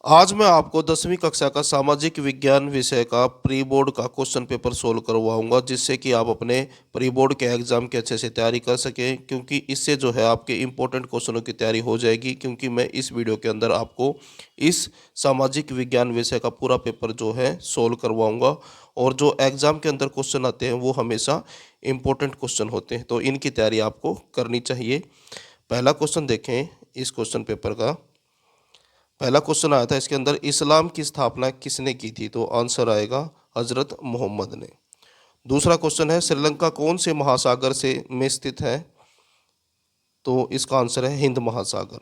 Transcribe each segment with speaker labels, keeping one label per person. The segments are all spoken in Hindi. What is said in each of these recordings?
Speaker 1: आज मैं आपको 10वीं कक्षा का सामाजिक विज्ञान विषय का प्री बोर्ड का क्वेश्चन पेपर सोल्व करवाऊंगा, जिससे कि आप अपने प्री बोर्ड के एग्ज़ाम की अच्छे से तैयारी कर सकें। क्योंकि इससे जो है आपके इम्पोर्टेंट क्वेश्चनों की तैयारी हो जाएगी, क्योंकि मैं इस वीडियो के अंदर आपको इस सामाजिक विज्ञान विषय का पूरा पेपर जो है सोल्व करवाऊंगा। और जो एग्ज़ाम के अंदर क्वेश्चन आते हैं वो हमेशा इम्पोर्टेंट क्वेश्चन होते हैं, तो इनकी तैयारी आपको करनी चाहिए। पहला क्वेश्चन देखें इस क्वेश्चन पेपर का। पहला क्वेश्चन आया था इसके अंदर, इस्लाम की स्थापना किसने की थी? तो आंसर आएगा हजरत मोहम्मद ने। दूसरा क्वेश्चन है, श्रीलंका कौन से महासागर से में स्थित है? तो इसका आंसर है हिंद महासागर।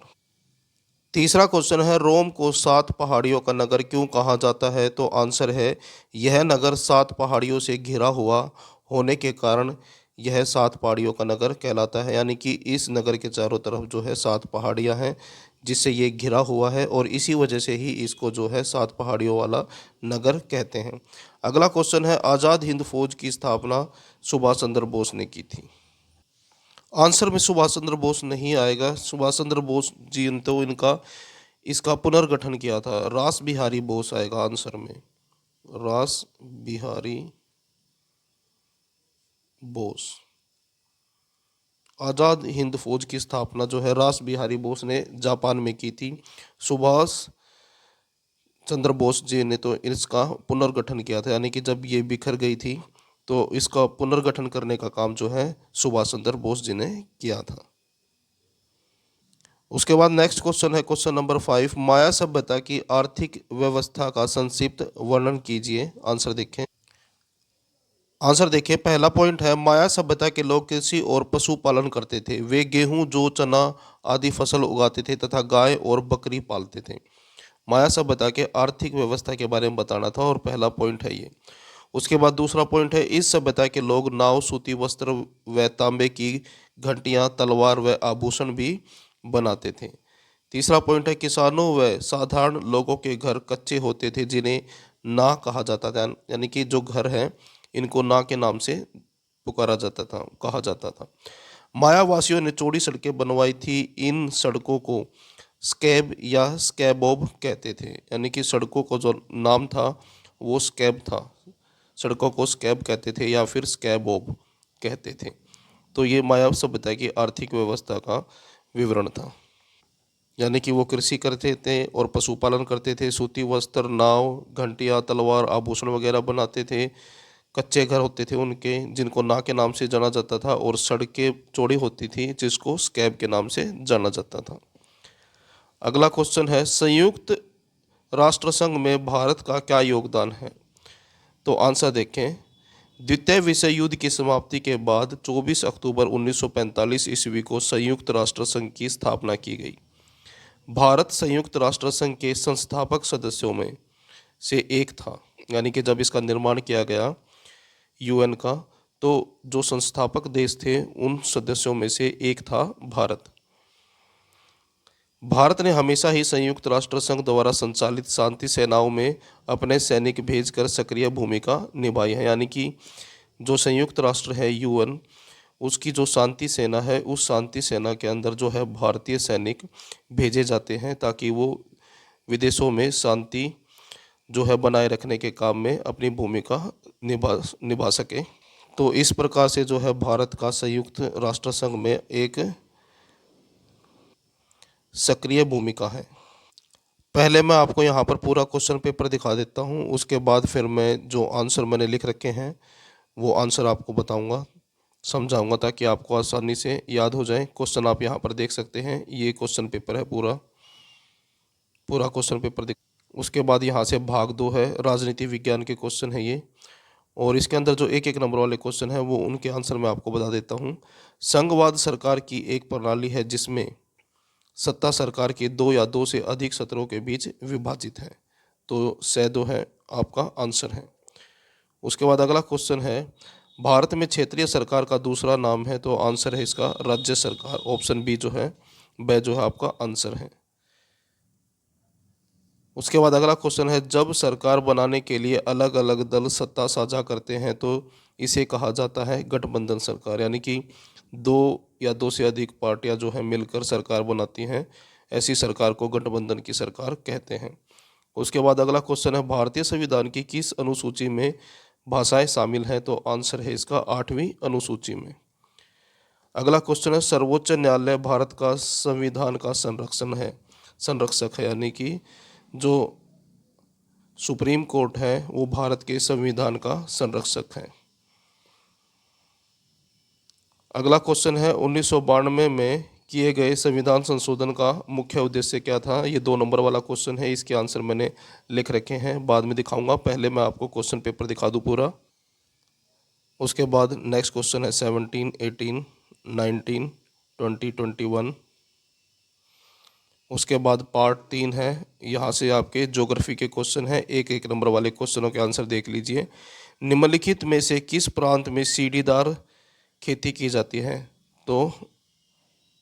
Speaker 1: तीसरा क्वेश्चन है, रोम को 7 पहाड़ियों का नगर क्यों कहा जाता है? तो आंसर है, यह नगर 7 पहाड़ियों से घिरा हुआ होने के कारण यह 7 पहाड़ियों का नगर कहलाता है। यानी कि इस नगर के चारों तरफ जो है 7 पहाड़ियाँ हैं, जिससे ये घिरा हुआ है, और इसी वजह से ही इसको जो है 7 पहाड़ियों वाला नगर कहते हैं। अगला क्वेश्चन है, आज़ाद हिंद फौज की स्थापना सुभाष चंद्र बोस ने की थी। आंसर में सुभाष चंद्र बोस नहीं आएगा। सुभाष चंद्र बोस जी ने तो इनका इसका पुनर्गठन किया था। रास बिहारी बोस आएगा आंसर में, रास बिहारी बोस। आज़ाद हिंद फौज की स्थापना जो है रास बिहारी बोस ने जापान में की थी। सुभाष चंद्र बोस जी ने तो इसका पुनर्गठन किया था, यानी कि जब ये बिखर गई थी तो इसका पुनर्गठन करने का काम जो है सुभाष चंद्र बोस जी ने किया था। उसके बाद नेक्स्ट क्वेश्चन है क्वेश्चन नंबर 5, माया सभ्यता की आर्थिक व्यवस्था का संक्षिप्त वर्णन कीजिए। आंसर देखिए, पहला पॉइंट है, माया सभ्यता के लोग कृषि और पशुपालन करते थे। वे गेहूं, जौ, चना आदि फसल उगाते थे तथा गाय और बकरी पालते थे। माया सभ्यता के आर्थिक व्यवस्था के बारे में बताना था, और पहला पॉइंट है ये। उसके बाद दूसरा पॉइंट है, इस सभ्यता के लोग नाव, सूती वस्त्र व तांबे की घंटियां, तलवार व आभूषण भी बनाते थे। तीसरा पॉइंट है, किसानों व साधारण लोगों के घर कच्चे होते थे, जिन्हें ना कहा जाता था। यानी कि जो घर हैं इनको ना के नाम से पुकारा जाता था, कहा जाता था। मायावासियों ने चौड़ी सड़कें बनवाई थी। इन सड़कों को स्कैब या स्कैबोब कहते थे। यानी कि सड़कों को जो नाम था वो स्कैब था। सड़कों को स्कैब कहते थे या फिर स्कैबोब कहते थे। तो ये माया सभ्यता की आर्थिक व्यवस्था का विवरण था। यानी कि वो कृषि करते थे और पशुपालन करते थे, सूती वस्त्र, नाव, घंटियां, तलवार, आभूषण वगैरह बनाते थे। कच्चे घर होते थे उनके, जिनको ना के नाम से जाना जाता था, और सड़कें चौड़ी होती थी जिसको स्कैब के नाम से जाना जाता था। अगला क्वेश्चन है, संयुक्त राष्ट्र संघ में भारत का क्या योगदान है? तो आंसर देखें, द्वितीय विश्व युद्ध की समाप्ति के बाद 24 अक्टूबर 1945 ईस्वी को संयुक्त राष्ट्र संघ की स्थापना की गई। भारत संयुक्त राष्ट्र संघ के संस्थापक सदस्यों में से एक था। यानी कि जब इसका निर्माण किया गया यूएन का, तो जो संस्थापक देश थे उन सदस्यों में से एक था भारत। भारत ने हमेशा ही संयुक्त राष्ट्र संघ द्वारा संचालित शांति सेनाओं में अपने सैनिक भेजकर सक्रिय भूमिका निभाई है। यानी कि जो संयुक्त राष्ट्र है यूएन, उसकी जो शांति सेना है, उस शांति सेना के अंदर जो है भारतीय सैनिक भेजे जाते हैं, ताकि वो विदेशों में शांति जो है बनाए रखने के काम में अपनी भूमिका निभा निभा सके। तो इस प्रकार से जो है भारत का संयुक्त राष्ट्र संघ में एक सक्रिय भूमिका है। पहले मैं आपको यहाँ पर पूरा क्वेश्चन पेपर दिखा देता हूँ, उसके बाद फिर मैं जो आंसर मैंने लिख रखे हैं वो आंसर आपको बताऊँगा, समझाऊँगा, ताकि आपको आसानी से याद हो जाए। क्वेश्चन आप यहाँ पर देख सकते हैं, ये क्वेश्चन पेपर है, पूरा पूरा क्वेश्चन पेपर दिख। उसके बाद यहाँ से भाग 2 है, राजनीति विज्ञान के क्वेश्चन है ये, और इसके अंदर जो एक एक नंबर वाले क्वेश्चन है वो उनके आंसर मैं आपको बता देता हूँ। संघवाद सरकार की एक प्रणाली है जिसमें सत्ता सरकार के 2 या 2 से अधिक सत्रों के बीच विभाजित है। तो सैदो है आपका आंसर है। उसके बाद अगला क्वेश्चन है, भारत में क्षेत्रीय सरकार का दूसरा नाम है? तो आंसर है इसका राज्य सरकार। ऑप्शन बी जो है वह जो है आपका आंसर है। उसके बाद अगला क्वेश्चन है, जब सरकार बनाने के लिए अलग अलग दल सत्ता साझा करते हैं तो इसे कहा जाता है गठबंधन सरकार। यानी कि 2 या 2 से अधिक पार्टियां जो है मिलकर सरकार बनाती हैं, ऐसी सरकार को गठबंधन की सरकार कहते हैं। उसके बाद अगला क्वेश्चन है भारतीय संविधान की किस अनुसूची में भाषाएं शामिल हैं? तो आंसर है इसका 8वीं अनुसूची में। अगला क्वेश्चन है सर्वोच्च न्यायालय भारत का संविधान का संरक्षक है, यानी कि जो सुप्रीम कोर्ट है वो भारत के संविधान का संरक्षक है। अगला क्वेश्चन है 1992 में किए गए संविधान संशोधन का मुख्य उद्देश्य क्या था? ये 2 नंबर वाला क्वेश्चन है, इसके आंसर मैंने लिख रखे हैं, बाद में दिखाऊंगा, पहले मैं आपको क्वेश्चन पेपर दिखा दूं पूरा। उसके बाद नेक्स्ट क्वेश्चन है 17, 18, 19, 20, 21। उसके बाद पार्ट 3 है, यहाँ से आपके ज्योग्राफी के क्वेश्चन हैं, 1-1 नंबर वाले क्वेश्चनों के आंसर देख लीजिए। निम्नलिखित में से किस प्रांत में सीढ़ीदार खेती की जाती है? तो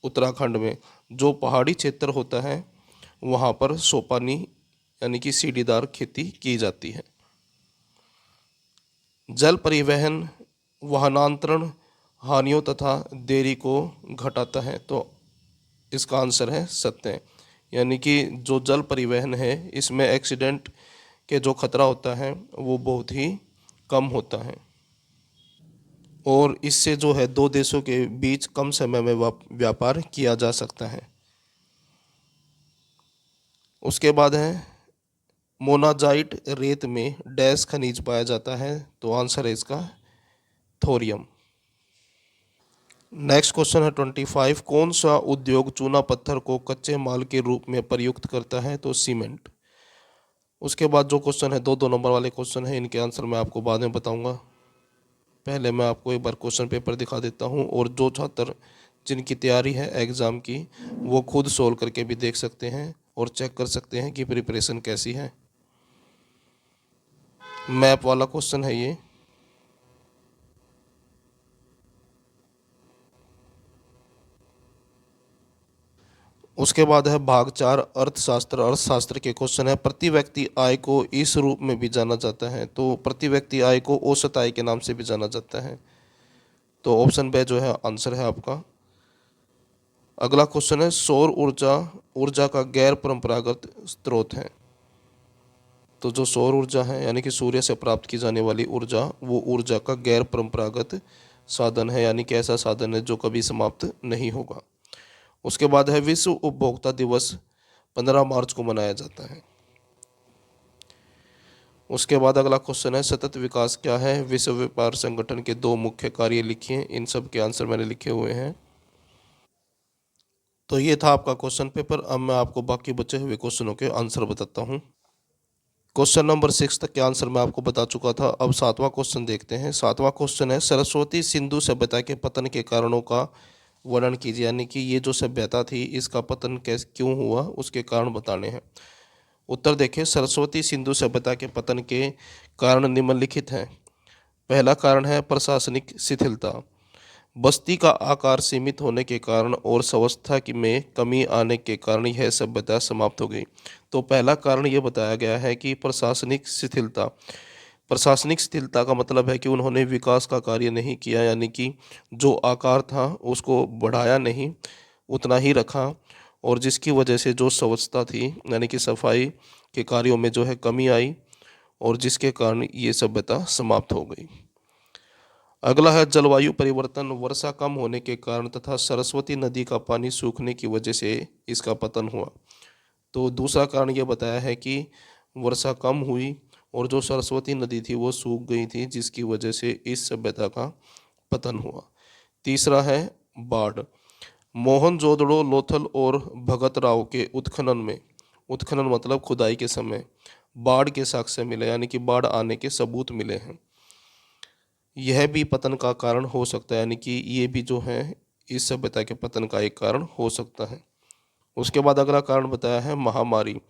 Speaker 1: उत्तराखंड में। जो पहाड़ी क्षेत्र होता है वहाँ पर सोपानी यानी कि सीढ़ीदार खेती की जाती है। जल परिवहन वाहनांतरण हानियों तथा देरी को घटाता है, तो इसका आंसर है सत्य, यानी कि जो जल परिवहन है इसमें एक्सीडेंट के जो खतरा होता है वो बहुत ही कम होता है, और इससे जो है दो देशों के बीच कम समय में व्यापार किया जा सकता है। उसके बाद है मोनाजाइट रेत में डैश खनिज पाया जाता है, तो आंसर है इसका थोरियम। नेक्स्ट क्वेश्चन है 25, कौन सा उद्योग चूना पत्थर को कच्चे माल के रूप में प्रयुक्त करता है? तो सीमेंट। उसके बाद जो क्वेश्चन है 2-2 नंबर वाले क्वेश्चन है, इनके आंसर मैं आपको बाद में बताऊंगा, पहले मैं आपको एक बार क्वेश्चन पेपर दिखा देता हूं, और जो छात्र जिनकी तैयारी है एग्ज़ाम की वो खुद सोल्व करके भी देख सकते हैं और चेक कर सकते हैं कि प्रिपरेशन कैसी है। मैप वाला क्वेश्चन है ये। उसके बाद है भाग 4 अर्थशास्त्र के क्वेश्चन है प्रति व्यक्ति आय को इस रूप में भी जाना जाता है, तो प्रति व्यक्ति आय को औसत आय के नाम से भी जाना जाता है, तो ऑप्शन बी जो है आंसर है आपका। अगला क्वेश्चन है सौर ऊर्जा ऊर्जा का गैर परंपरागत स्रोत है, तो जो सौर ऊर्जा है यानी कि सूर्य से प्राप्त की जाने वाली ऊर्जा, वो ऊर्जा का गैर परंपरागत साधन है, यानी कि ऐसा साधन है जो कभी समाप्त नहीं होगा। उसके बाद है विश्व उपभोक्ता दिवस 15 मार्च को मनाया जाता है। उसके बाद अगला क्वेश्चन है सतत विकास क्या है? विश्व व्यापार संगठन के 2 मुख्य कार्य लिखिए, इन सब के आंसर मैंने लिखे हुए हैं। तो ये था आपका क्वेश्चन पेपर। अब मैं आपको बाकी बचे हुए क्वेश्चनों के आंसर बताता हूँ। क्वेश्चन नंबर 6 तक के आंसर मैं आपको बता चुका था। अब 7वां क्वेश्चन देखते हैं। 7वां क्वेश्चन है सरस्वती सिंधु सभ्यता के पतन के कारणों का वर्णन कीजिए, यानी कि ये जो सभ्यता थी इसका पतन कैसे क्यों हुआ उसके कारण बताने हैं। उत्तर देखिए, सरस्वती सिंधु सभ्यता के पतन के कारण निम्नलिखित हैं। पहला कारण है प्रशासनिक शिथिलता, बस्ती का आकार सीमित होने के कारण और स्वास्थ्य की में कमी आने के कारण यह सभ्यता समाप्त हो गई। तो पहला कारण ये बताया गया है कि प्रशासनिक शिथिलता। प्रशासनिक शिथिलता का मतलब है कि उन्होंने विकास का कार्य नहीं किया, यानी कि जो आकार था उसको बढ़ाया नहीं, उतना ही रखा, और जिसकी वजह से जो स्वच्छता थी यानी कि सफाई के कार्यों में जो है कमी आई, और जिसके कारण ये सभ्यता समाप्त हो गई। अगला है जलवायु परिवर्तन, वर्षा कम होने के कारण तथा सरस्वती नदी का पानी सूखने की वजह से इसका पतन हुआ। तो दूसरा कारण ये बताया है कि वर्षा कम हुई और जो सरस्वती नदी थी वो सूख गई थी, जिसकी वजह से इस सभ्यता का पतन हुआ। तीसरा है बाढ़। मोहनजोदड़ो, लोथल और भगत राव के उत्खनन में, उत्खनन मतलब खुदाई के समय, बाढ़ के साक्ष्य मिले, यानी कि बाढ़ आने के सबूत मिले हैं। यह भी पतन का कारण हो सकता है, यानी कि ये भी जो है इस सभ्यता के पतन का एक कारण हो सकता है। उसके बाद अगला कारण बताया है महामारी।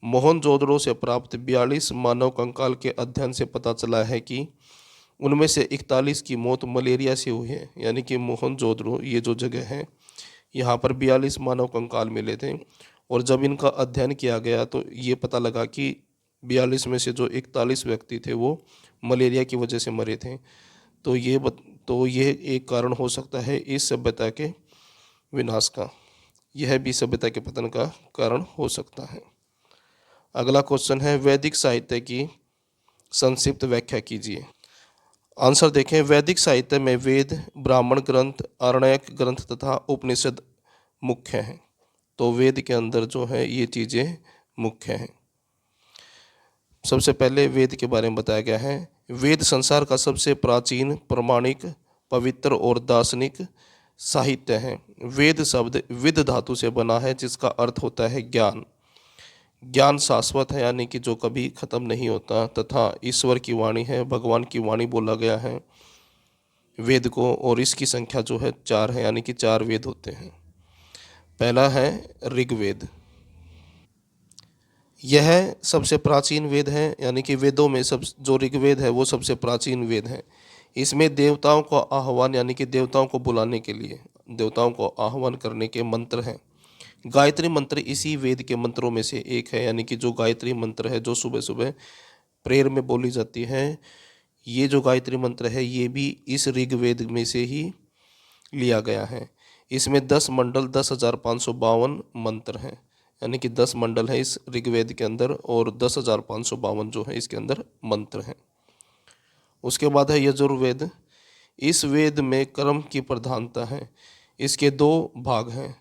Speaker 1: मोहनजोदड़ो से प्राप्त 42 मानव कंकाल के अध्ययन से पता चला है कि उनमें से 41 की मौत मलेरिया से हुई है, यानी कि मोहनजोदड़ो ये जो जगह है यहाँ पर 42 मानव कंकाल मिले थे, और जब इनका अध्ययन किया गया तो ये पता लगा कि 42 में से जो 41 व्यक्ति थे वो मलेरिया की वजह से मरे थे। तो ये एक कारण हो सकता है इस सभ्यता के विनाश का, यह भी सभ्यता के पतन का कारण हो सकता है। अगला क्वेश्चन है वैदिक साहित्य की संक्षिप्त व्याख्या कीजिए। आंसर देखें, वैदिक साहित्य में वेद, ब्राह्मण ग्रंथ, आरण्यक ग्रंथ तथा उपनिषद मुख्य हैं। तो वेद के अंदर जो है ये चीज़ें मुख्य हैं। सबसे पहले वेद के बारे में बताया गया है। वेद संसार का सबसे प्राचीन, प्रमाणिक, पवित्र और दार्शनिक साहित्य है। वेद शब्द विद धातु से बना है जिसका अर्थ होता है ज्ञान। ज्ञान शाश्वत है यानी कि जो कभी खत्म नहीं होता, तथा ईश्वर की वाणी है, भगवान की वाणी बोला गया है वेद को, और इसकी संख्या जो है 4 है यानी कि 4 वेद होते हैं। पहला है ऋग्वेद। यह सबसे प्राचीन वेद है यानी कि वेदों में सब जो ऋग्वेद है वो सबसे प्राचीन वेद है। इसमें देवताओं को आह्वान यानी कि देवताओं को बुलाने के लिए, देवताओं को आह्वान करने के मंत्र हैं। गायत्री मंत्र इसी वेद के मंत्रों में से एक है यानी कि जो गायत्री मंत्र है जो सुबह सुबह प्रेयर में बोली जाती है, ये जो गायत्री मंत्र है ये भी इस ऋग्वेद में से ही लिया गया है। इसमें 10 मंडल 10,552 मंत्र हैं यानी कि 10 मंडल है इस ऋग्वेद के अंदर और 10,552 जो है इसके अंदर मंत्र हैं। उसके बाद है यजुर्वेद। इस वेद में कर्म की प्रधानता है। इसके 2 भाग हैं,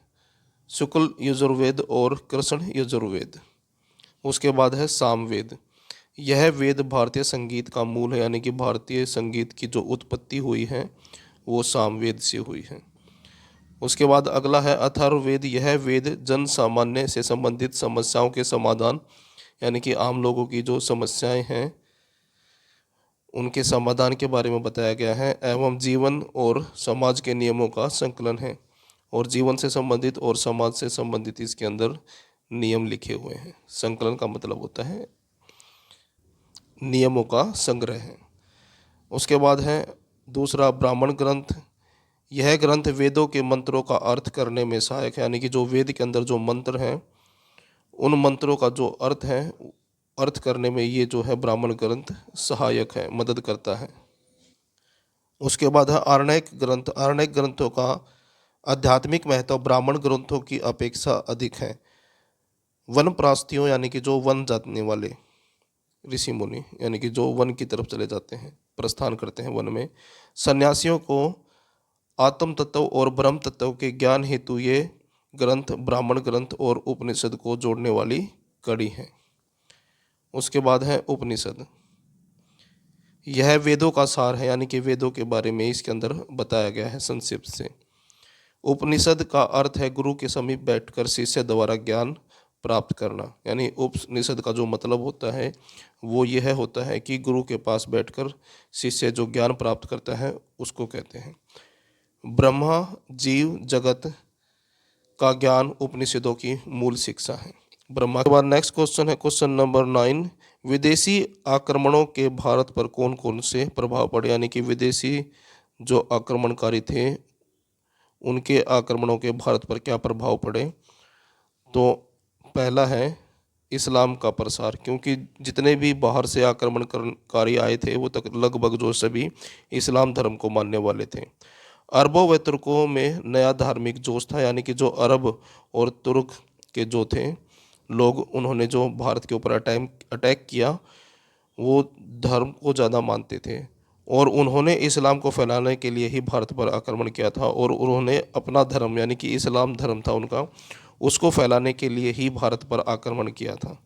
Speaker 1: शुक्ल यजुर्वेद और कृष्ण यजुर्वेद। उसके बाद है सामवेद। यह वेद भारतीय संगीत का मूल है यानी कि भारतीय संगीत की जो उत्पत्ति हुई है वो सामवेद से हुई है। उसके बाद अगला है अथर्ववेद। यह वेद जन सामान्य से संबंधित समस्याओं के समाधान यानी कि आम लोगों की जो समस्याएं हैं उनके समाधान के बारे में बताया गया है, एवं जीवन और समाज के नियमों का संकलन है। और जीवन से संबंधित और समाज से संबंधित इसके अंदर नियम लिखे हुए हैं। संकलन का मतलब होता है नियमों का संग्रह है। उसके बाद है दूसरा ब्राह्मण ग्रंथ। यह ग्रंथ वेदों के मंत्रों का अर्थ करने में सहायक है यानी कि जो वेद के अंदर जो मंत्र हैं उन मंत्रों का जो अर्थ है अर्थ करने में ये जो है ब्राह्मण ग्रंथ सहायक है, मदद करता है। उसके बाद है आरण्यक ग्रंथ। आरण्यक ग्रंथों का आध्यात्मिक महत्व ब्राह्मण ग्रंथों की अपेक्षा अधिक है। वनप्रस्थियों यानी कि जो वन जाने वाले ऋषि मुनि यानी कि जो वन की तरफ चले जाते हैं, प्रस्थान करते हैं वन में, सन्यासियों को आत्म तत्व और ब्रह्म तत्व के ज्ञान हेतु ये ग्रंथ ब्राह्मण ग्रंथ और उपनिषद को जोड़ने वाली कड़ी है। उसके बाद है उपनिषद। यह वेदों का सार है यानी कि वेदों के बारे में इसके अंदर बताया गया है संक्षिप्त से। उपनिषद का अर्थ है गुरु के समीप बैठकर शिष्य द्वारा ज्ञान प्राप्त करना। यानी उपनिषद का जो मतलब होता है वो यह होता है कि गुरु के पास बैठकर शिष्य जो ज्ञान प्राप्त करता है उसको कहते हैं। ब्रह्मा जीव जगत का ज्ञान उपनिषदों की मूल शिक्षा है। ब्रह्मा के बाद नेक्स्ट क्वेश्चन है क्वेश्चन नंबर 9। विदेशी आक्रमणों के भारत पर कौन कौन से प्रभाव पड़े यानी कि विदेशी जो आक्रमणकारी थे उनके आक्रमणों के भारत पर क्या प्रभाव पड़े। तो पहला है इस्लाम का प्रसार, क्योंकि जितने भी बाहर से आक्रमणकारी आए थे वो तक लगभग जो सभी इस्लाम धर्म को मानने वाले थे। अरबों व तुर्कों में नया धार्मिक जोश था यानी कि जो अरब और तुर्क के जो थे लोग उन्होंने जो भारत के ऊपर अटैक किया वो धर्म को ज़्यादा मानते थे और उन्होंने इस्लाम को फैलाने के लिए ही भारत पर आक्रमण किया था और उन्होंने अपना धर्म यानी कि इस्लाम धर्म था उनका, उसको फैलाने के लिए ही भारत पर आक्रमण किया था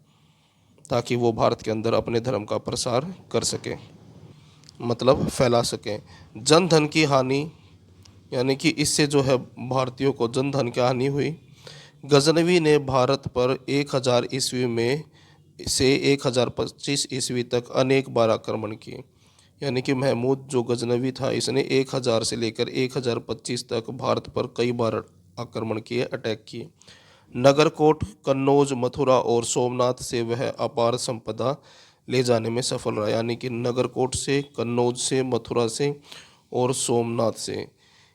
Speaker 1: ताकि वो भारत के अंदर अपने धर्म का प्रसार कर सके, मतलब फैला सकें। जन धन की हानि यानी कि इससे जो है भारतीयों को जन धन की हानि हुई। गजनवी ने भारत पर 1000 ईस्वी में से 1025 ईस्वी तक अनेक बार आक्रमण किए। यानी कि महमूद जो गजनवी था इसने 1000 से लेकर 1025 तक भारत पर कई बार आक्रमण किए, अटैक किए। नगरकोट, कन्नौज, मथुरा और सोमनाथ से वह अपार संपदा ले जाने में सफल रहा। यानी कि नगरकोट से, कन्नौज से, मथुरा से और सोमनाथ से,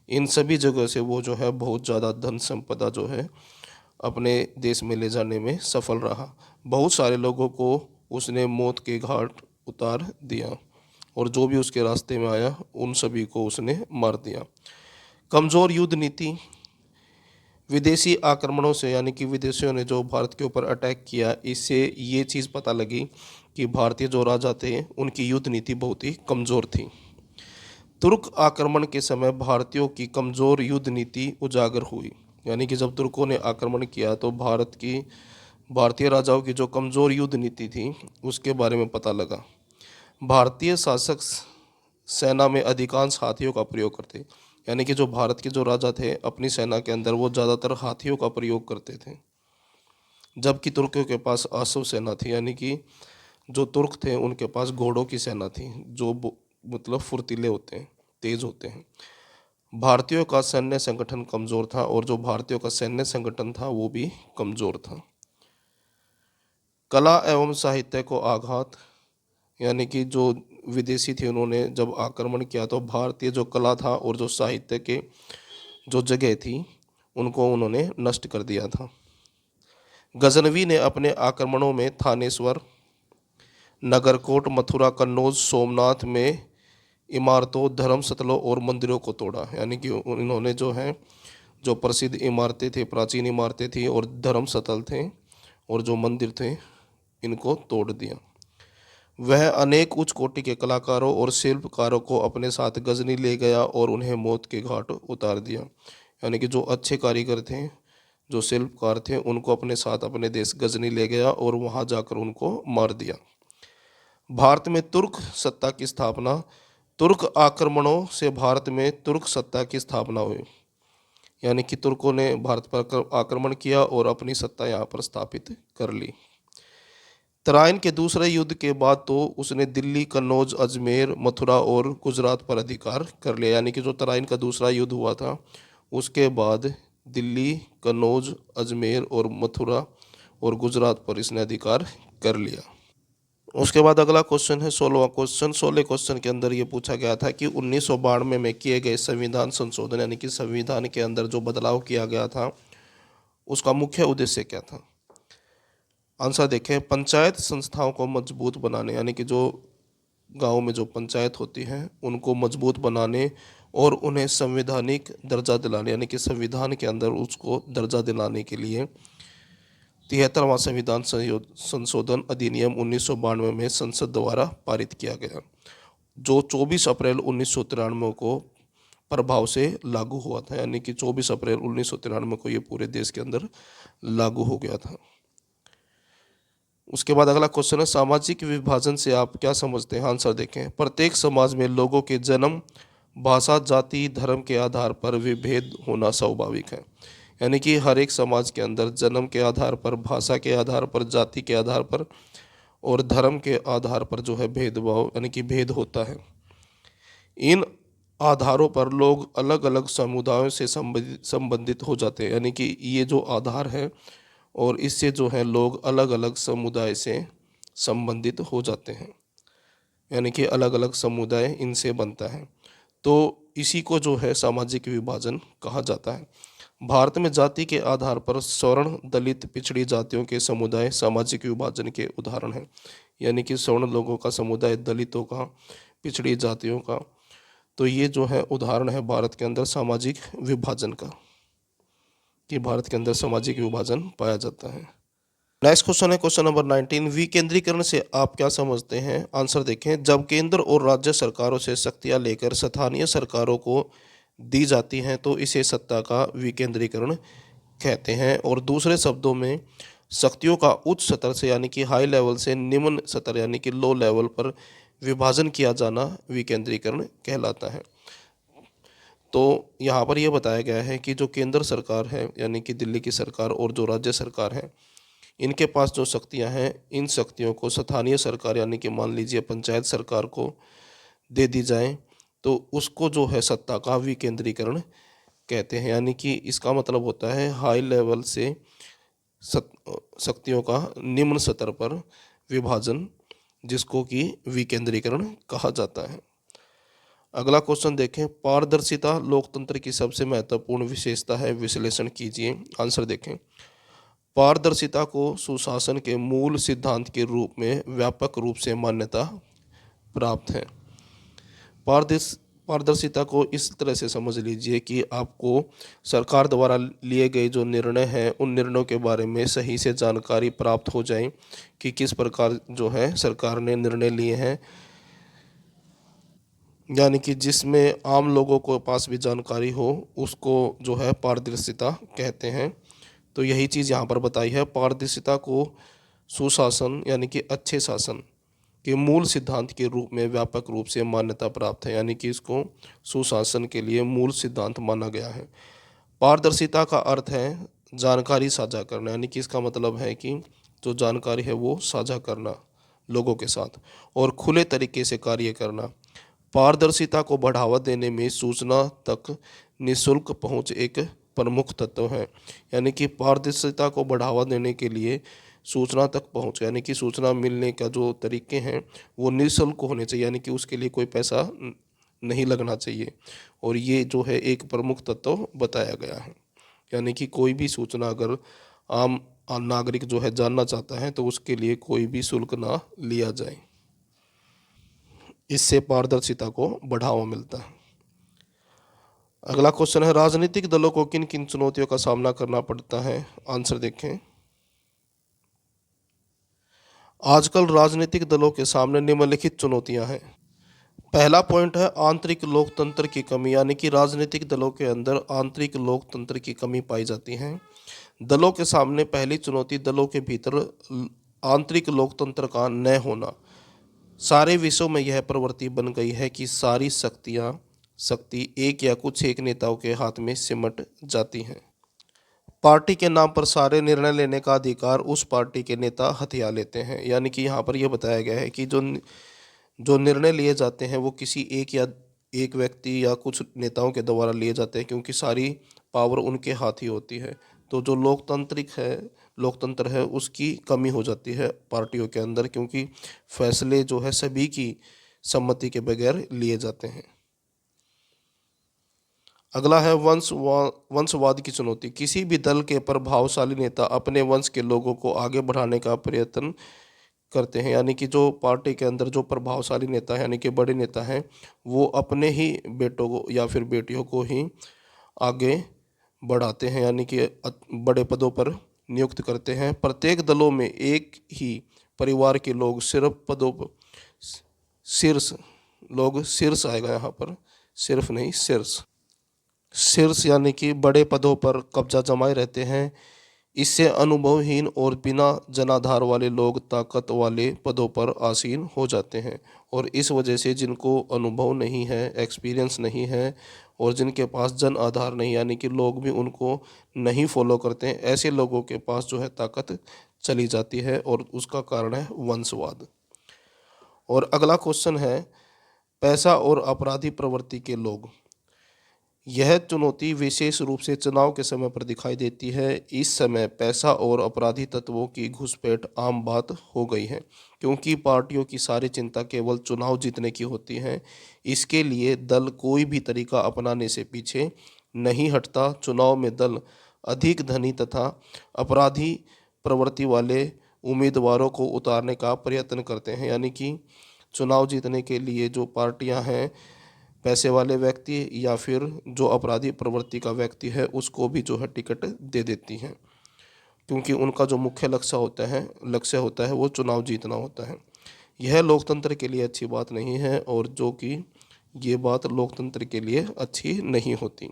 Speaker 1: इन सभी जगह से वो जो है बहुत ज़्यादा धन संपदा जो है अपने देश में ले जाने में सफल रहा। बहुत सारे लोगों को उसने मौत के घाट उतार दिया और जो भी उसके रास्ते में आया उन सभी को उसने मार दिया। कमज़ोर युद्ध नीति। विदेशी आक्रमणों से यानी कि विदेशियों ने जो भारत के ऊपर अटैक किया, इससे ये चीज़ पता लगी कि भारतीय जो राजा थे उनकी युद्ध नीति बहुत ही कमज़ोर थी। तुर्क आक्रमण के समय भारतीयों की कमज़ोर युद्ध नीति उजागर हुई, यानी कि जब तुर्कों ने आक्रमण किया तो भारतीय राजाओं की जो कमज़ोर युद्ध नीति थी उसके बारे में पता लगा। भारतीय शासक सेना में अधिकांश हाथियों का प्रयोग करते, यानी कि जो भारत के जो राजा थे अपनी सेना के अंदर वो ज़्यादातर हाथियों का प्रयोग करते थे, जबकि तुर्कों के पास आसव सेना थी, यानी कि जो तुर्क थे उनके पास घोड़ों की सेना थी जो मतलब फुर्तीले होते हैं, तेज होते हैं। भारतीयों का सैन्य संगठन कमज़ोर था और जो भारतीयों का सैन्य संगठन था वो भी कमज़ोर था। कला एवं साहित्य को आघात, यानी कि जो विदेशी थे उन्होंने जब आक्रमण किया तो भारतीय जो कला था और जो साहित्य के जो जगह थी उनको उन्होंने नष्ट कर दिया था। गजनवी ने अपने आक्रमणों में थानेश्वर, नगरकोट, मथुरा, कन्नौज, सोमनाथ में इमारतों, धर्मस्थलों और मंदिरों को तोड़ा, यानी कि इन्होंने जो है जो प्रसिद्ध इमारतें थी, प्राचीन इमारतें थी और धर्मस्थल थे और जो मंदिर थे इनको तोड़ दिया। वह अनेक उच्च कोटि के कलाकारों और शिल्पकारों को अपने साथ गजनी ले गया और उन्हें मौत के घाट उतार दिया, यानी कि जो अच्छे कारीगर थे, जो शिल्पकार थे, उनको अपने साथ अपने देश गजनी ले गया और वहाँ जाकर उनको मार दिया। भारत में तुर्क सत्ता की स्थापना, तुर्क आक्रमणों से भारत में तुर्क सत्ता की स्थापना हुई, यानी कि तुर्कों ने भारत पर आक्रमण किया और अपनी सत्ता यहाँ पर स्थापित कर ली। तराइन के दूसरे युद्ध के बाद तो उसने दिल्ली, कन्नौज, अजमेर, मथुरा और गुजरात पर अधिकार कर लिया, यानी कि जो तराइन का दूसरा युद्ध हुआ था उसके बाद दिल्ली, कन्नौज, अजमेर और मथुरा और गुजरात पर इसने अधिकार कर लिया। उसके बाद अगला क्वेश्चन है 16वां क्वेश्चन। 16 क्वेश्चन के अंदर ये पूछा गया था कि 1992 में किए गए संविधान संशोधन, यानी कि संविधान के अंदर जो बदलाव किया गया था उसका मुख्य उद्देश्य क्या था। आंसर देखें, पंचायत संस्थाओं को मजबूत बनाने, यानी कि जो गांव में जो पंचायत होती हैं उनको मजबूत बनाने और उन्हें संवैधानिक दर्जा दिलाने, यानी कि संविधान के अंदर उसको दर्जा दिलाने के लिए 73वां संविधान संशोधन अधिनियम 1992 में संसद द्वारा पारित किया गया, जो 24 अप्रैल 1993 को प्रभाव से लागू हुआ था, यानी कि 24 अप्रैल 1993 को ये पूरे देश के अंदर लागू हो गया था। उसके बाद अगला क्वेश्चन है सामाजिक विभाजन से आप क्या समझते हैं। आंसर देखें, प्रत्येक समाज में लोगों के जन्म, भाषा, जाति, धर्म के आधार पर विभेद होना स्वाभाविक है, यानी कि हर एक समाज के अंदर जन्म के आधार पर, भाषा के आधार पर, जाति के आधार पर और धर्म के आधार पर जो है भेदभाव यानी कि भेद होता है। इन आधारों पर लोग अलग अलग समुदायों से संबंधित हो जाते हैं, यानी कि ये जो आधार है और इससे जो है लोग अलग अलग समुदाय से संबंधित हो जाते हैं, यानी कि अलग अलग समुदाय इनसे बनता है, तो इसी को जो है सामाजिक विभाजन कहा जाता है। भारत में जाति के आधार पर सवर्ण, दलित, पिछड़ी जातियों के समुदाय सामाजिक विभाजन के उदाहरण हैं, यानी कि सवर्ण लोगों का समुदाय, दलितों का, पिछड़ी जातियों का, तो ये जो है उदाहरण है भारत के अंदर सामाजिक विभाजन का, कि भारत के अंदर सामाजिक विभाजन पाया जाता है। नेक्स्ट क्वेश्चन है क्वेश्चन नंबर 19, विकेंद्रीकरण से आप क्या समझते हैं। आंसर देखें, जब केंद्र और राज्य सरकारों से शक्तियां लेकर स्थानीय सरकारों को दी जाती हैं तो इसे सत्ता का विकेंद्रीकरण कहते हैं, और दूसरे शब्दों में शक्तियों का उच्च स्तर से यानी कि हाई लेवल से निम्न स्तर यानी कि लो लेवल पर विभाजन किया जाना विकेंद्रीकरण कहलाता है। तो यहाँ पर यह बताया गया है कि जो केंद्र सरकार है यानी कि दिल्ली की सरकार और जो राज्य सरकार है, इनके पास जो शक्तियाँ हैं, इन शक्तियों को स्थानीय सरकार यानी कि मान लीजिए पंचायत सरकार को दे दी जाए तो उसको जो है सत्ता का विकेंद्रीकरण कहते हैं, यानी कि इसका मतलब होता है हाई लेवल से शक्तियों का निम्न स्तर पर विभाजन, जिसको कि विकेंद्रीकरण कहा जाता है। अगला क्वेश्चन देखें, पारदर्शिता लोकतंत्र की सबसे महत्वपूर्ण विशेषता है, विश्लेषण कीजिए। आंसर देखें, पारदर्शिता को सुशासन के मूल सिद्धांत के रूप में व्यापक रूप से मान्यता प्राप्त है। पारदर्शिता को इस तरह से समझ लीजिए कि आपको सरकार द्वारा लिए गए जो निर्णय हैं उन निर्णयों के बारे में सही से जानकारी प्राप्त हो जाए कि किस प्रकार जो है सरकार ने निर्णय लिए हैं, यानी कि जिसमें आम लोगों को पास भी जानकारी हो, उसको जो है पारदर्शिता कहते हैं। तो यही चीज़ यहाँ पर बताई है। पारदर्शिता को सुशासन यानी कि अच्छे शासन के मूल सिद्धांत के रूप में व्यापक रूप से मान्यता प्राप्त है, यानी कि इसको सुशासन के लिए मूल सिद्धांत माना गया है। पारदर्शिता का अर्थ है जानकारी साझा करना, यानी कि इसका मतलब है कि जो जानकारी है वो साझा करना लोगों के साथ और खुले तरीके से कार्य करना। पारदर्शिता को बढ़ावा देने में सूचना तक निःशुल्क पहुंच एक प्रमुख तत्व है, यानी कि पारदर्शिता को बढ़ावा देने के लिए सूचना तक पहुंच, यानी कि सूचना मिलने का जो तरीके हैं वो निःशुल्क होने चाहिए, यानी कि उसके लिए कोई पैसा नहीं लगना चाहिए। और ये जो है एक प्रमुख तत्व बताया गया है, यानी कि कोई भी सूचना अगर आम नागरिक जो है जानना चाहता है तो उसके लिए कोई भी शुल्क ना लिया जाए। इससे पारदर्शिता को बढ़ावा मिलता है। अगला क्वेश्चन है, राजनीतिक दलों को किन किन चुनौतियों का सामना करना पड़ता है? आंसर देखें। आजकल राजनीतिक दलों के सामने निम्नलिखित चुनौतियां हैं। पहला पॉइंट है आंतरिक लोकतंत्र की कमी, यानी कि राजनीतिक दलों के अंदर आंतरिक लोकतंत्र की कमी पाई जाती है। दलों के सामने पहली चुनौती दलों के भीतर आंतरिक लोकतंत्र का न होना। सारे विश्व में यह प्रवृत्ति बन गई है कि सारी शक्ति एक या कुछ एक नेताओं के हाथ में सिमट जाती हैं। पार्टी के नाम पर सारे निर्णय लेने का अधिकार उस पार्टी के नेता हथिया लेते हैं, यानी कि यहाँ पर यह बताया गया है कि जो जो निर्णय लिए जाते हैं वो किसी एक व्यक्ति या कुछ नेताओं के द्वारा लिए जाते हैं, क्योंकि सारी पावर उनके हाथ ही होती है। तो जो लोकतंत्र है उसकी कमी हो जाती है पार्टियों के अंदर, क्योंकि फैसले जो है सभी की सम्मति के बगैर लिए जाते हैं। अगला है वंशवाद की चुनौती। किसी भी दल के प्रभावशाली नेता अपने वंश के लोगों को आगे बढ़ाने का प्रयत्न करते हैं, यानी कि जो पार्टी के अंदर जो प्रभावशाली नेता है यानी कि बड़े नेता हैं वो अपने ही बेटों को या फिर बेटियों को ही आगे बढ़ाते हैं, यानी कि बड़े पदों पर नियुक्त करते हैं। प्रत्येक दलों में एक ही परिवार के लोग सिर्फ पदों पर शीर्ष शीर्ष आएगा यहाँ पर, सिर्फ नहीं शीर्ष यानी कि बड़े पदों पर कब्जा जमाए रहते हैं। इससे अनुभवहीन और बिना जनाधार वाले लोग ताकत वाले पदों पर आसीन हो जाते हैं, और इस वजह से जिनको अनुभव नहीं है, एक्सपीरियंस नहीं है और जिनके पास जन आधार नहीं, यानी कि लोग भी उनको नहीं फॉलो करते हैं, ऐसे लोगों के पास जो है ताकत चली जाती है और उसका कारण है वंशवाद। और अगला क्वेश्चन है पैसा और अपराधी प्रवृत्ति के लोग। यह चुनौती विशेष रूप से चुनाव के समय पर दिखाई देती है। इस समय पैसा और अपराधी तत्वों की घुसपैठ आम बात हो गई है, क्योंकि पार्टियों की सारी चिंता केवल चुनाव जीतने की होती है। इसके लिए दल कोई भी तरीका अपनाने से पीछे नहीं हटता। चुनाव में दल अधिक धनी तथा अपराधी प्रवृत्ति वाले उम्मीदवारों को उतारने का प्रयत्न करते हैं, यानी कि चुनाव जीतने के लिए जो पार्टियां हैं पैसे वाले व्यक्ति या फिर जो अपराधी प्रवृत्ति का व्यक्ति है उसको भी जो है टिकट दे देती हैं, क्योंकि उनका जो मुख्य लक्ष्य होता है वो चुनाव जीतना होता है। यह लोकतंत्र के लिए अच्छी बात नहीं है, और जो कि ये बात लोकतंत्र के लिए अच्छी नहीं होती।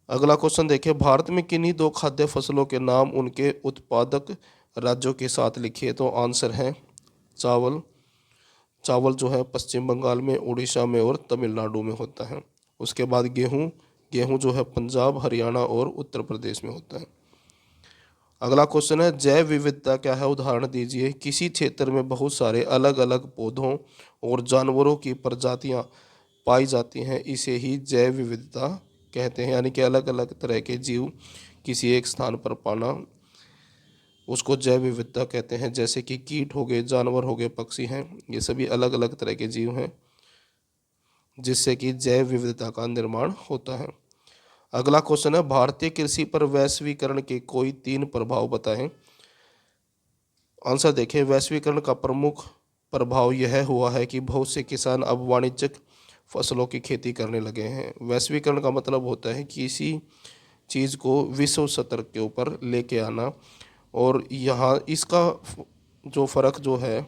Speaker 1: अगला क्वेश्चन देखिए, भारत में किन्हीं दो खाद्य फसलों के नाम उनके उत्पादक राज्यों के साथ लिखिए। तो आंसर है चावल। चावल जो है पश्चिम बंगाल में, उड़ीसा में और तमिलनाडु में होता है। उसके बाद गेहूं जो है पंजाब, हरियाणा और उत्तर प्रदेश में होता है। अगला क्वेश्चन है जैव विविधता क्या है? उदाहरण दीजिए। किसी क्षेत्र में बहुत सारे अलग अलग पौधों और जानवरों की प्रजातियां पाई जाती हैं, इसे ही जैव विविधता कहते हैं, यानी कि अलग अलग तरह के जीव किसी एक स्थान पर पाना उसको जैव विविधता कहते हैं। जैसे कि कीट हो गए, जानवर हो गए, पक्षी हैं, ये सभी अलग अलग तरह के जीव हैं, जिससे कि जैव विविधता का निर्माण होता है। अगला क्वेश्चन है भारतीय कृषि पर वैश्वीकरण के कोई 3 प्रभाव बताएं। आंसर देखें। वैश्वीकरण का प्रमुख प्रभाव यह हुआ है कि बहुत से किसान अब वाणिज्यिक फसलों की खेती करने लगे हैं। वैश्वीकरण का मतलब होता है किसी चीज़ को विश्व स्तर के ऊपर लेके आना, और यहाँ इसका जो फ़र्क जो है,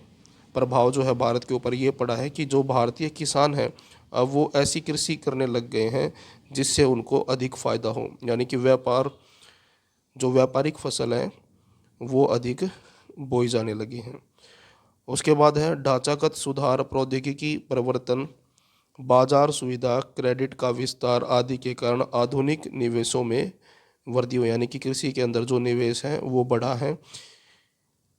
Speaker 1: प्रभाव जो है भारत के ऊपर ये पड़ा है कि जो भारतीय किसान हैं अब वो ऐसी कृषि करने लग गए हैं जिससे उनको अधिक फ़ायदा हो, यानी कि जो व्यापारिक फसल है वो अधिक बोई जाने लगी हैं। उसके बाद है ढांचागत सुधार, प्रौद्योगिकी परिवर्तन, बाजार सुविधा, क्रेडिट का विस्तार आदि के कारण आधुनिक निवेशों में वृद्धि हुई, यानी कि कृषि के अंदर जो निवेश है वो बढ़ा है,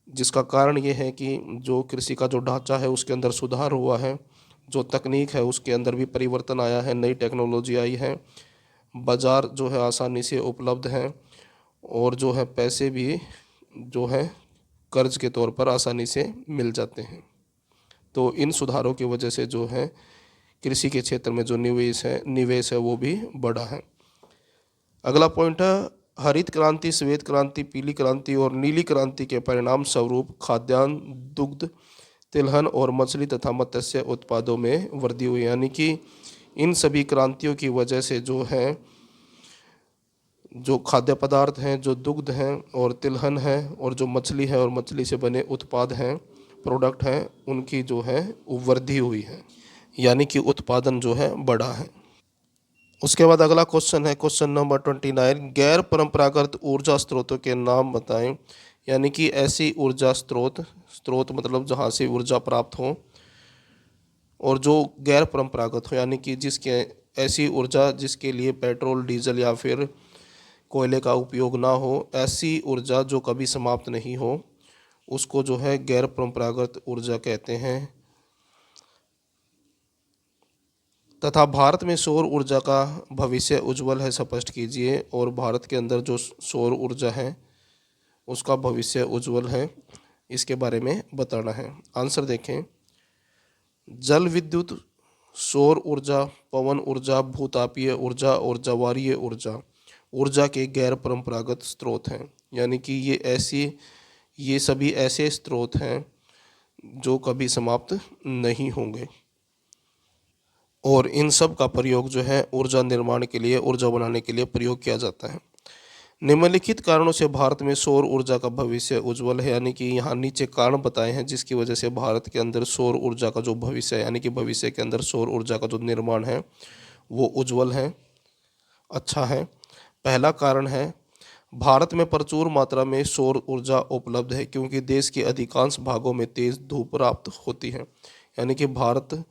Speaker 1: जिसका कारण ये है कि जो कृषि का जो ढांचा है उसके अंदर सुधार हुआ है, जो तकनीक है उसके अंदर भी परिवर्तन आया है, नई टेक्नोलॉजी आई है, बाज़ार जो है आसानी से उपलब्ध हैं, और जो है पैसे भी जो है कर्ज के तौर पर आसानी से मिल जाते हैं। तो इन सुधारों की वजह से जो है कृषि के क्षेत्र में जो निवेश है वो भी बढ़ा है। अगला पॉइंट है हरित क्रांति, श्वेत क्रांति, पीली क्रांति और नीली क्रांति के परिणाम स्वरूप खाद्यान्न, दुग्ध, तिलहन और मछली तथा मत्स्य उत्पादों में वृद्धि हुई, यानी कि इन सभी क्रांतियों की वजह से जो है जो खाद्य पदार्थ हैं, जो दुग्ध हैं और तिलहन है और जो मछली है और मछली से बने उत्पाद हैं, प्रोडक्ट हैं, उनकी जो है वृद्धि हुई है, यानी कि उत्पादन जो है बढ़ा है। उसके बाद अगला क्वेश्चन है क्वेश्चन नंबर 29, गैर परंपरागत ऊर्जा स्रोतों के नाम बताएं, यानी कि ऐसी ऊर्जा स्रोत मतलब जहाँ से ऊर्जा प्राप्त हो और जो गैर परंपरागत हो, यानी कि जिसके ऐसी ऊर्जा जिसके लिए पेट्रोल, डीजल या फिर कोयले का उपयोग ना हो, ऐसी ऊर्जा जो कभी समाप्त नहीं हो, उसको जो है गैर परंपरागत ऊर्जा कहते हैं। तथा भारत में सौर ऊर्जा का भविष्य उज्जवल है, स्पष्ट कीजिए। और भारत के अंदर जो सौर ऊर्जा है उसका भविष्य उज्जवल है, इसके बारे में बताना है। आंसर देखें, जल विद्युत, सौर ऊर्जा, पवन ऊर्जा, भूतापीय ऊर्जा और ज्वारीय ऊर्जा ऊर्जा के गैर परंपरागत स्रोत हैं, यानी कि ये सभी ऐसे स्रोत हैं जो कभी समाप्त नहीं होंगे, और इन सब का प्रयोग जो है ऊर्जा निर्माण के लिए, ऊर्जा बनाने के लिए प्रयोग किया जाता है। निम्नलिखित कारणों से भारत में सौर ऊर्जा का भविष्य उज्जवल है, यानी कि यहाँ नीचे कारण बताए हैं जिसकी वजह से भारत के अंदर सौर ऊर्जा का जो भविष्य है, यानी कि भविष्य के अंदर सौर ऊर्जा का जो निर्माण है वो उज्जवल है, अच्छा है। पहला कारण है भारत में प्रचुर मात्रा में सौर ऊर्जा उपलब्ध है क्योंकि देश के अधिकांश भागों में तेज धूप प्राप्त होती है, यानी कि भारत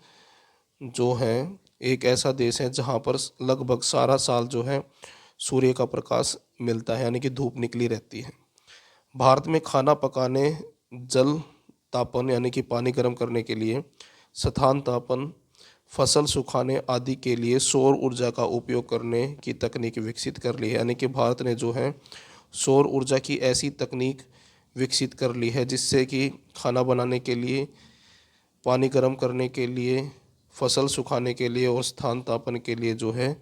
Speaker 1: जो है एक ऐसा देश है जहाँ पर लगभग सारा साल जो है सूर्य का प्रकाश मिलता है, यानी कि धूप निकली रहती है। भारत में खाना पकाने, जल तापन यानी कि पानी गर्म करने के लिए, स्थान तापन, फसल सुखाने आदि के लिए सौर ऊर्जा का उपयोग करने की तकनीक विकसित कर ली है, यानी कि भारत ने जो है सौर ऊर्जा की ऐसी तकनीक विकसित कर ली है जिससे कि खाना बनाने के लिए, पानी गर्म करने के लिए, फसल सुखाने के लिए और स्थान तापन के लिए जो है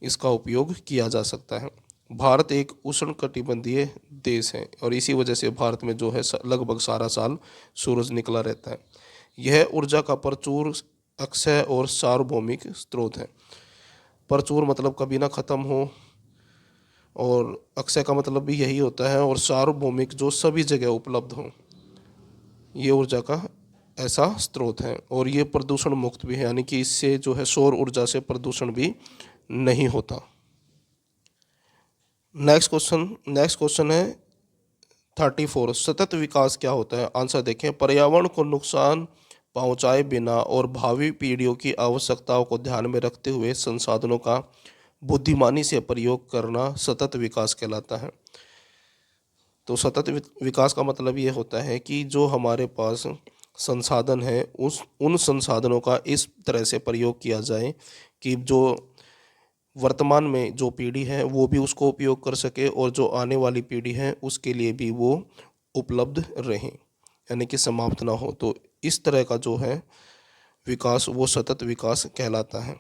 Speaker 1: इसका उपयोग किया जा सकता है। भारत एक उष्णकटिबंधीय देश है और इसी वजह से भारत में जो है लगभग सारा साल सूरज निकला रहता है। यह ऊर्जा का प्रचुर, अक्षय और सार्वभौमिक स्रोत है। प्रचुर मतलब कभी ना ख़त्म हो, और अक्षय का मतलब भी यही होता है, और सार्वभौमिक जो सभी जगह उपलब्ध हो, ये ऊर्जा का ऐसा स्रोत है। और ये प्रदूषण मुक्त भी है, यानी कि इससे जो है सौर ऊर्जा से प्रदूषण भी नहीं होता। नेक्स्ट क्वेश्चन है 34, सतत विकास क्या होता है। आंसर देखें, पर्यावरण को नुकसान पहुंचाए बिना और भावी पीढ़ियों की आवश्यकताओं को ध्यान में रखते हुए संसाधनों का बुद्धिमानी से प्रयोग करना सतत विकास कहलाता है। तो सतत विकास का मतलब ये होता है कि जो हमारे पास संसाधन है उन संसाधनों का इस तरह से प्रयोग किया जाए कि जो वर्तमान में जो पीढ़ी है वो भी उसको उपयोग कर सके और जो आने वाली पीढ़ी है उसके लिए भी वो उपलब्ध रहें, यानी कि समाप्त ना हो। तो इस तरह का जो है विकास वो सतत विकास कहलाता है।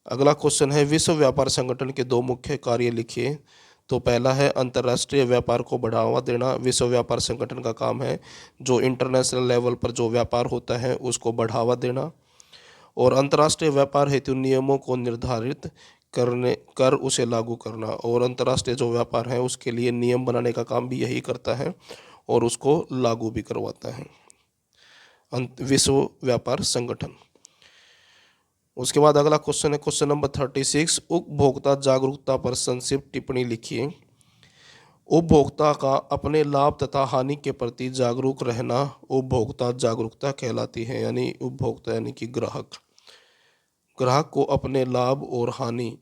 Speaker 1: अगला क्वेश्चन है विश्व व्यापार संगठन के 2 मुख्य कार्य लिखिए। तो पहला है अंतर्राष्ट्रीय व्यापार को बढ़ावा देना। विश्व व्यापार संगठन का काम है जो इंटरनेशनल लेवल पर जो व्यापार होता है उसको बढ़ावा देना। और अंतर्राष्ट्रीय व्यापार हेतु नियमों को निर्धारित करने कर उसे लागू करना। और अंतर्राष्ट्रीय जो व्यापार है उसके लिए नियम बनाने का काम भी यही करता है और उसको लागू भी करवाता है विश्व व्यापार संगठन। उसके बाद अगला क्वेश्चन है क्वेश्चन नंबर 36, उपभोक्ता जागरूकता पर संक्षिप्त टिप्पणी लिखिए। उपभोक्ता का अपने लाभ तथा हानि के प्रति जागरूक रहना उपभोक्ता जागरूकता कहलाती है। यानी उपभोक्ता यानी कि ग्राहक को अपने लाभ और हानि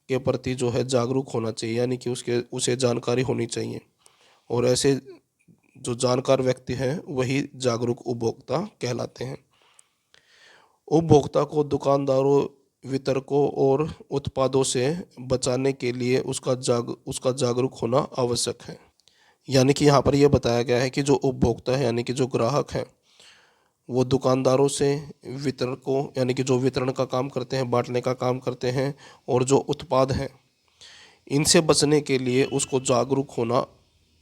Speaker 1: के प्रति जो है जागरूक होना चाहिए, यानी कि उसे जानकारी होनी चाहिए। और ऐसे जो जानकार व्यक्ति हैं वही जागरूक उपभोक्ता कहलाते हैं। उपभोक्ता को दुकानदारों, वितरकों और उत्पादों से बचाने के लिए उसका जागरूक होना आवश्यक है। यानी कि यहाँ पर यह बताया गया है कि जो उपभोक्ता है यानी कि जो ग्राहक है वो दुकानदारों से, वितरकों यानी कि जो वितरण का काम करते हैं, बांटने का काम करते हैं, और जो उत्पाद हैं इनसे बचने के लिए उसको जागरूक होना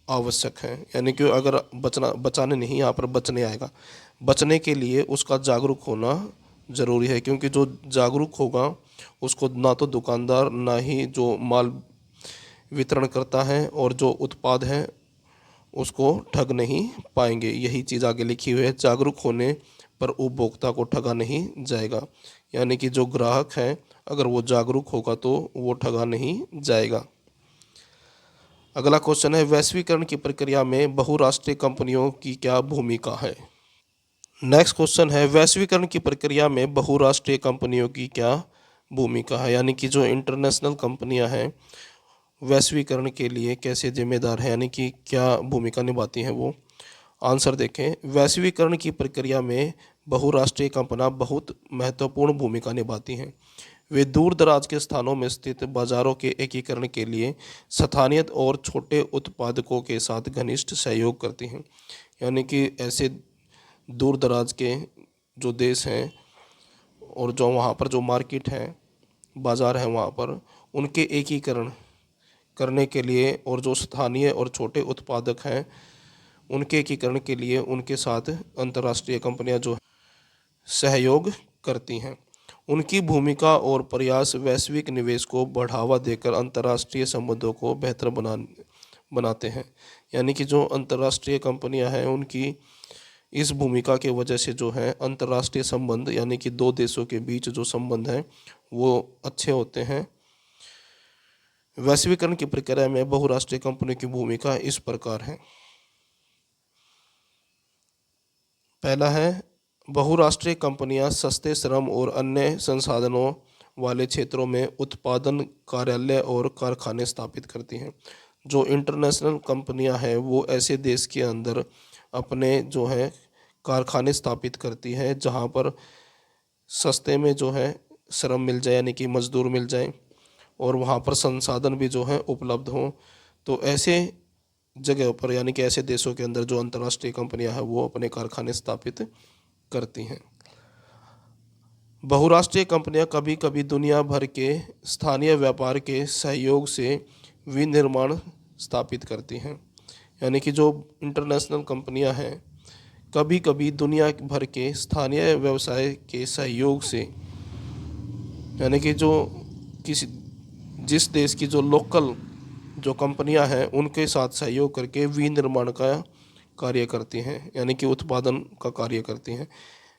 Speaker 1: आवश्यक है। यानी कि अगर बचाने नहीं, यहाँ पर बचने आएगा, बचने के लिए उसका जागरूक होना ज़रूरी है। क्योंकि जो जागरूक होगा उसको ना तो दुकानदार ना ही जो माल वितरण करता है और जो उत्पाद है उसको ठग नहीं पाएंगे। यही चीज़ आगे लिखी हुई है, जागरूक होने पर उपभोक्ता को ठगा नहीं जाएगा। यानी कि जो ग्राहक है अगर वो जागरूक होगा तो वो ठगा नहीं जाएगा। अगला क्वेश्चन है, वैश्वीकरण की प्रक्रिया में बहुराष्ट्रीय कंपनियों की क्या भूमिका है। नेक्स्ट क्वेश्चन है, वैश्वीकरण की प्रक्रिया में बहुराष्ट्रीय कंपनियों की क्या भूमिका है। यानी कि जो इंटरनेशनल कंपनियां हैं वैश्वीकरण के लिए कैसे जिम्मेदार है, यानी कि क्या भूमिका निभाती हैं वो। आंसर देखें, वैश्वीकरण की प्रक्रिया में बहुराष्ट्रीय कंपनियां बहुत महत्वपूर्ण भूमिका निभाती हैं। वे दूर दराज के स्थानों में स्थित बाजारों के एकीकरण के लिए स्थानीय और छोटे उत्पादकों के साथ घनिष्ठ सहयोग करती हैं। यानी कि ऐसे दूर दराज के जो देश हैं और जो वहाँ पर जो मार्केट है, बाज़ार है, वहाँ पर उनके एकीकरण करने के लिए और जो स्थानीय और छोटे उत्पादक हैं उनके एकीकरण के लिए उनके साथ अंतर्राष्ट्रीय कंपनियां जो सहयोग करती हैं। उनकी भूमिका और प्रयास वैश्विक निवेश को बढ़ावा देकर अंतर्राष्ट्रीय संबंधों को बेहतर बनाते हैं। यानी कि जो अंतर्राष्ट्रीय कंपनियां हैं उनकी इस भूमिका के वजह से जो है अंतर्राष्ट्रीय संबंध यानी कि दो देशों के बीच जो संबंध हैं वो अच्छे होते हैं। वैश्वीकरण की प्रक्रिया में बहुराष्ट्रीय कंपनियों की भूमिका इस प्रकार है। पहला है, बहुराष्ट्रीय कंपनियां सस्ते श्रम और अन्य संसाधनों वाले क्षेत्रों में उत्पादन कार्यालय और कारखाने स्थापित करती हैं। जो इंटरनेशनल कंपनियां हैं वो ऐसे देश के अंदर अपने जो है कारखाने स्थापित करती हैं जहां पर सस्ते में जो है श्रम मिल जाए, यानी कि मजदूर मिल जाए, और वहाँ पर संसाधन भी जो है उपलब्ध हों। तो ऐसे जगह पर यानी कि ऐसे देशों के अंदर जो अंतर्राष्ट्रीय कंपनियां हैं वो अपने कारखाने स्थापित करती हैं। बहुराष्ट्रीय कंपनियां कभी कभी दुनिया भर के स्थानीय व्यापार के सहयोग से विनिर्माण स्थापित करती हैं। यानी कि जो इंटरनेशनल कंपनियां हैं कभी कभी दुनिया भर के स्थानीय व्यवसाय के सहयोग से, यानी कि जो जिस देश की जो लोकल जो कंपनियां हैं उनके साथ सहयोग करके विनिर्माण का कार्य करती हैं, यानी कि उत्पादन का कार्य करती हैं।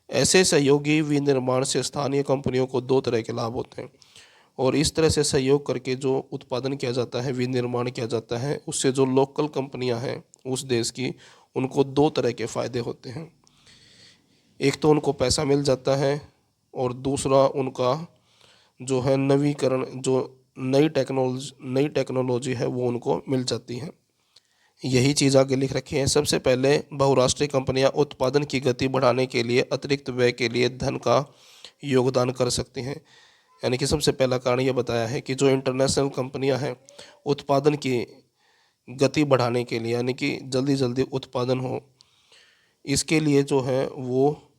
Speaker 1: ऐसे सहयोगी विनिर्माण से स्थानीय कंपनियों को दो तरह के लाभ होते हैं, और इस तरह से सहयोग करके जो उत्पादन किया जाता है, विनिर्माण किया जाता है, उससे जो लोकल कंपनियां हैं उस देश की उनको दो तरह के फ़ायदे होते हैं। एक तो उनको पैसा मिल जाता है और दूसरा उनका जो है नवीकरण, जो नई टेक्नोलॉजी है वो उनको मिल जाती है। यही चीज़ आगे लिख रखी है। सबसे पहले बहुराष्ट्रीय कंपनियां उत्पादन की गति बढ़ाने के लिए अतिरिक्त व्यय के लिए धन का योगदान कर सकती हैं। यानी कि सबसे पहला कारण ये बताया है कि जो इंटरनेशनल कंपनियां हैं उत्पादन की गति बढ़ाने के लिए, यानी कि जल्दी जल्दी उत्पादन हो, इसके लिए जो है वो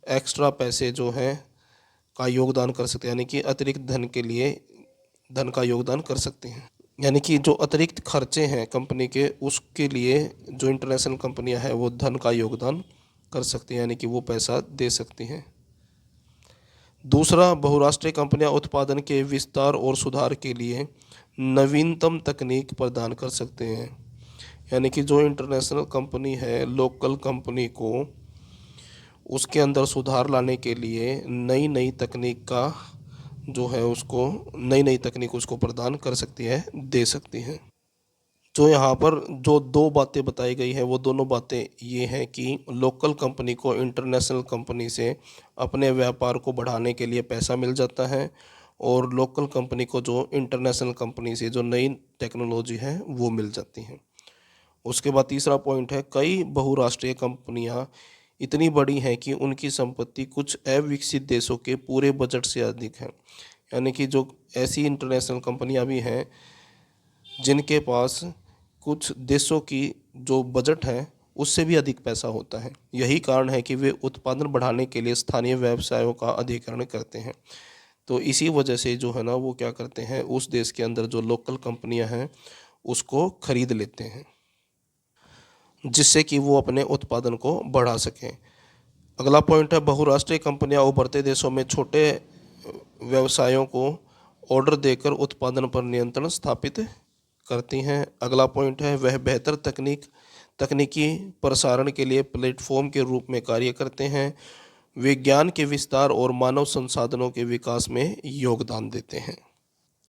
Speaker 1: एक्स्ट्रा पैसे जो है का योगदान कर सकते हैं, यानी कि अतिरिक्त धन के लिए धन का योगदान कर सकते हैं। यानी कि जो अतिरिक्त खर्चे हैं कंपनी के उसके लिए जो इंटरनेशनल कंपनियां हैं वो धन का योगदान कर सकती हैं, यानी कि वो पैसा दे सकती हैं। दूसरा, बहुराष्ट्रीय कंपनियां उत्पादन के विस्तार और सुधार के लिए नवीनतम तकनीक प्रदान कर सकते हैं। यानी कि जो इंटरनेशनल कंपनी है, लोकल कंपनी को उसके अंदर सुधार लाने के लिए नई नई तकनीक का जो है उसको नई नई तकनीक उसको प्रदान कर सकती है, दे सकती है। जो यहाँ पर जो दो बातें बताई गई है वो दोनों बातें ये हैं कि लोकल कंपनी को इंटरनेशनल कंपनी से अपने व्यापार को बढ़ाने के लिए पैसा मिल जाता है, और लोकल कंपनी को जो इंटरनेशनल कंपनी से जो नई टेक्नोलॉजी है वो मिल जाती है। उसके बाद तीसरा पॉइंट है, कई बहुराष्ट्रीय कंपनियां इतनी बड़ी हैं कि उनकी संपत्ति कुछ अविकसित देशों के पूरे बजट से अधिक है। यानी कि जो ऐसी इंटरनेशनल कंपनियां भी हैं जिनके पास कुछ देशों की जो बजट है उससे भी अधिक पैसा होता है। यही कारण है कि वे उत्पादन बढ़ाने के लिए स्थानीय व्यवसायों का अधिग्रहण करते हैं। तो इसी वजह से जो है ना वो क्या करते हैं, उस देश के अंदर जो लोकल कंपनियां हैं उसको खरीद लेते हैं, जिससे कि वो अपने उत्पादन को बढ़ा सकें। अगला पॉइंट है, बहुराष्ट्रीय कंपनियां उभरते देशों में छोटे व्यवसायों को ऑर्डर देकर उत्पादन पर नियंत्रण स्थापित करती हैं। अगला पॉइंट है, वह बेहतर तकनीकी प्रसारण के लिए प्लेटफॉर्म के रूप में कार्य करते हैं। विज्ञान के विस्तार और मानव संसाधनों के विकास में योगदान देते हैं।